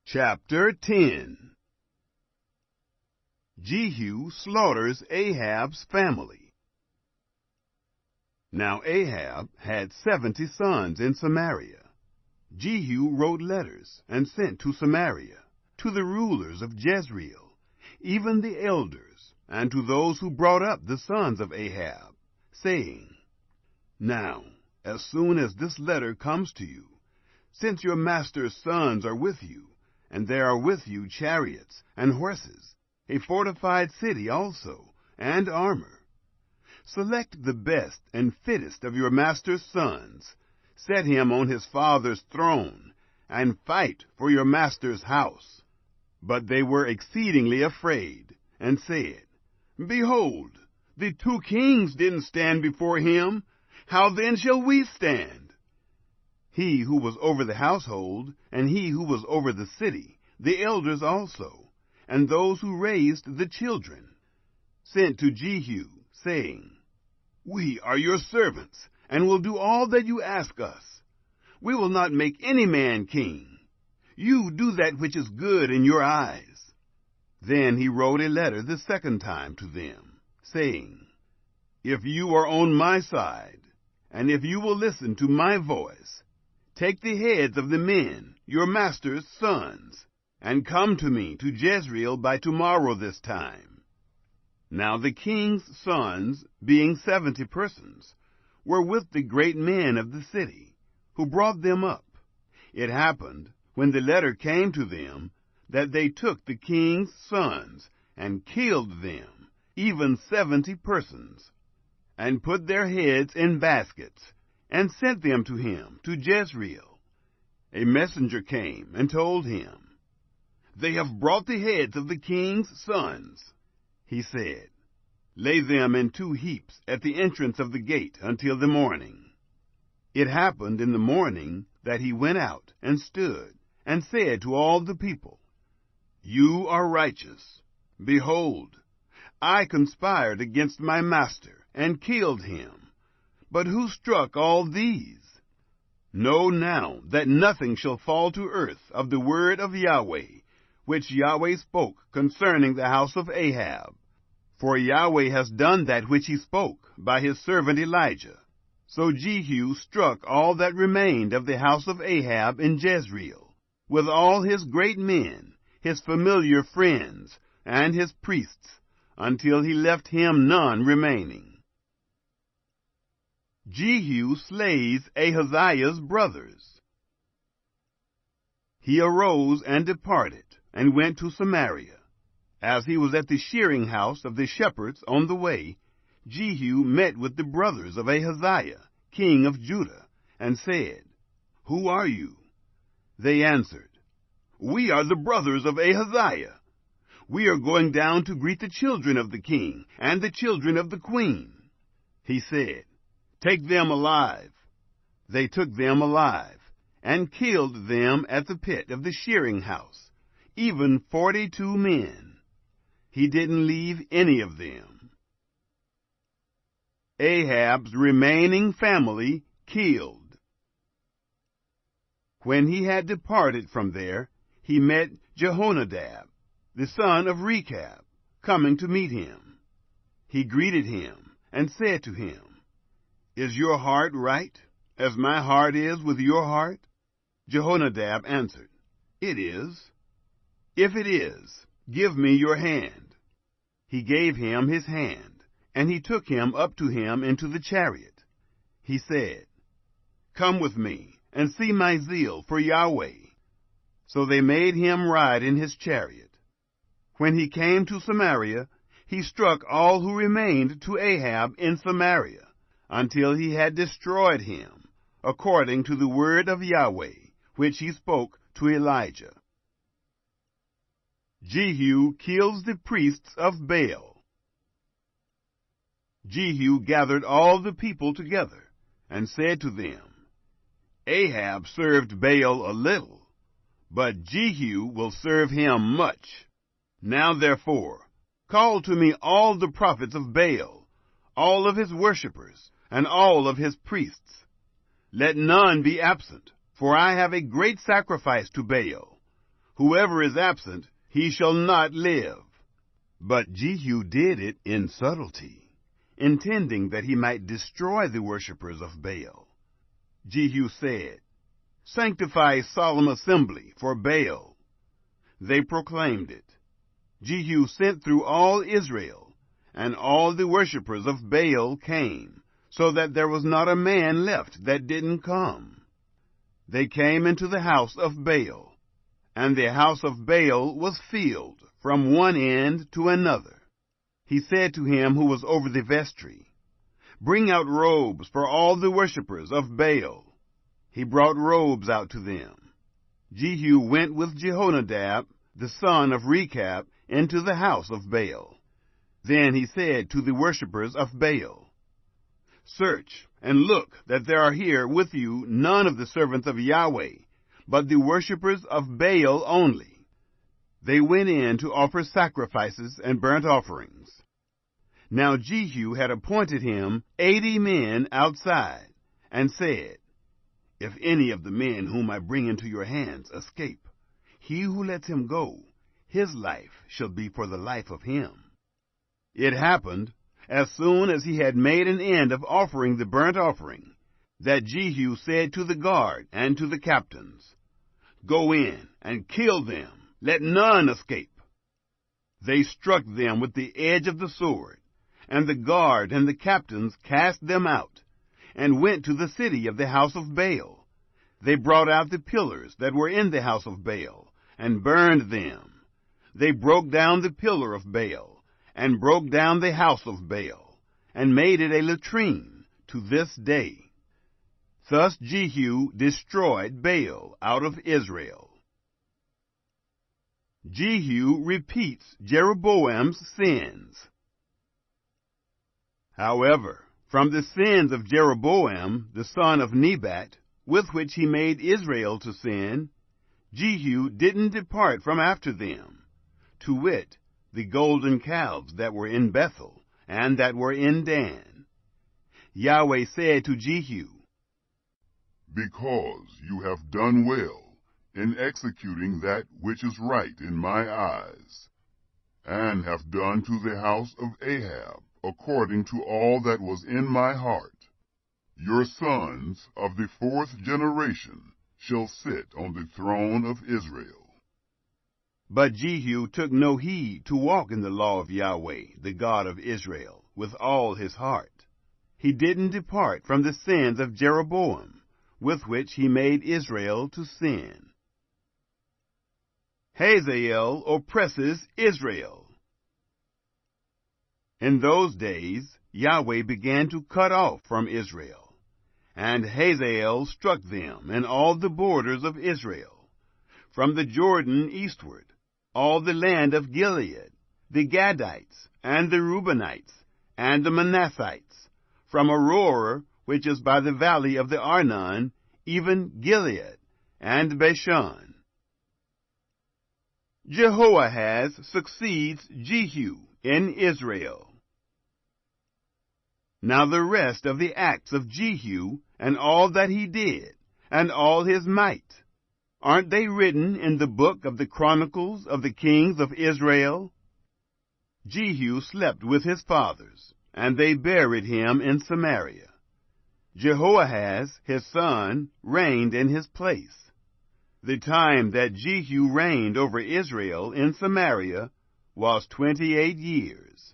Chapter 10. Jehu slaughters Ahab's family. Now Ahab had 70 sons in Samaria. Jehu wrote letters and sent to Samaria, to the rulers of Jezreel, even the elders, and to those who brought up the sons of Ahab, saying, Now, as soon as this letter comes to you, since your master's sons are with you, and there are with you chariots and horses, a fortified city also, and armor, select the best and fittest of your master's sons, set him on his father's throne, and fight for your master's house. But they were exceedingly afraid, and said, Behold, the 2 kings didn't stand before him. How then shall we stand? He who was over the household, and he who was over the city, the elders also, and those who raised the children, sent to Jehu, saying, We are your servants, and will do all that you ask us. We will not make any man king. You do that which is good in your eyes. Then he wrote a letter the second time to them, saying, If you are on my side, and if you will listen to my voice, take the heads of the men, your master's sons, and come to me to Jezreel by tomorrow this time. Now the king's sons, being 70 persons, were with the great men of the city, who brought them up. It happened, when the letter came to them, that they took the king's sons, and killed them, even 70 persons, and put their heads in baskets, and sent them to him to Jezreel. A messenger came and told him, They have brought the heads of the king's sons. He said, Lay them in 2 heaps at the entrance of the gate until the morning. It happened in the morning that he went out and stood, and said to all the people, You are righteous. Behold, I conspired against my master, and killed him. But who struck all these? Know now that nothing shall fall to earth of the word of Yahweh, which Yahweh spoke concerning the house of Ahab. For Yahweh has done that which he spoke by his servant Elijah. So Jehu struck all that remained of the house of Ahab in Jezreel, with all his great men, his familiar friends, and his priests, until he left him none remaining. Jehu slays Ahaziah's brothers. He arose and departed, and went to Samaria. As he was at the shearing house of the shepherds on the way, Jehu met with the brothers of Ahaziah, king of Judah, and said, Who are you? They answered, We are the brothers of Ahaziah. We are going down to greet the children of the king and the children of the queen. He said, Take them alive. They took them alive, and killed them at the pit of the shearing house, even 42 men. He didn't leave any of them. Ahab's remaining family killed. When he had departed from there, he met Jehonadab, the son of Rechab, coming to meet him. He greeted him and said to him, Is your heart right, as my heart is with your heart? Jehonadab answered, It is. If it is, give me your hand. He gave him his hand, and he took him up to him into the chariot. He said, Come with me, and see my zeal for Yahweh. So they made him ride in his chariot. When he came to Samaria, he struck all who remained to Ahab in Samaria, until he had destroyed him, according to the word of Yahweh, which he spoke to Elijah. Jehu kills the priests of Baal. Jehu gathered all the people together, and said to them, Ahab served Baal a little, but Jehu will serve him much. Now therefore, call to me all the prophets of Baal, all of his worshippers, and all of his priests. Let none be absent, for I have a great sacrifice to Baal. Whoever is absent, he shall not live. But Jehu did it in subtlety, intending that he might destroy the worshippers of Baal. Jehu said, "Sanctify a solemn assembly for Baal." They proclaimed it. Jehu sent through all Israel, and all the worshippers of Baal came, so that there was not a man left that didn't come. They came into the house of Baal, and the house of Baal was filled from one end to another. He said to him who was over the vestry, "Bring out robes for all the worshippers of Baal." He brought robes out to them. Jehu went with Jehonadab, the son of Rechab, into the house of Baal. Then he said to the worshippers of Baal, "Search and look that there are here with you none of the servants of Yahweh, but the worshippers of Baal only." They went in to offer sacrifices and burnt offerings. Now Jehu had appointed him 80 men outside, and said, "If any of the men whom I bring into your hands escape, he who lets him go, his life shall be for the life of him." It happened, as soon as he had made an end of offering the burnt offering, that Jehu said to the guard and to the captains, "Go in and kill them. Let none escape." They struck them with the edge of the sword, and the guard and the captains cast them out, and went to the city of the house of Baal. They brought out the pillars that were in the house of Baal, and burned them. They broke down the pillar of Baal, and broke down the house of Baal, and made it a latrine to this day. Thus Jehu destroyed Baal out of Israel. Jehu repeats Jeroboam's sins. However, from the sins of Jeroboam, the son of Nebat, with which he made Israel to sin, Jehu didn't depart from after them, to wit, the golden calves that were in Bethel, and that were in Dan. Yahweh said to Jehu, "Because you have done well in executing that which is right in my eyes, and have done to the house of Ahab according to all that was in my heart, your sons of the 4th generation shall sit on the throne of Israel." But Jehu took no heed to walk in the law of Yahweh, the God of Israel, with all his heart. He didn't depart from the sins of Jeroboam, with which he made Israel to sin. Hazael oppresses Israel. In those days Yahweh began to cut off from Israel, and Hazael struck them in all the borders of Israel, from the Jordan eastward, all the land of Gilead, the Gadites, and the Reubenites, and the Manassites, from Aroer, which is by the valley of the Arnon, even Gilead, and Bashan. Jehoahaz succeeds Jehu in Israel. Now the rest of the acts of Jehu, and all that he did, and all his might, aren't they written in the book of the Chronicles of the Kings of Israel? Jehu slept with his fathers, and they buried him in Samaria. Jehoahaz, his son, reigned in his place. The time that Jehu reigned over Israel in Samaria was 28 years.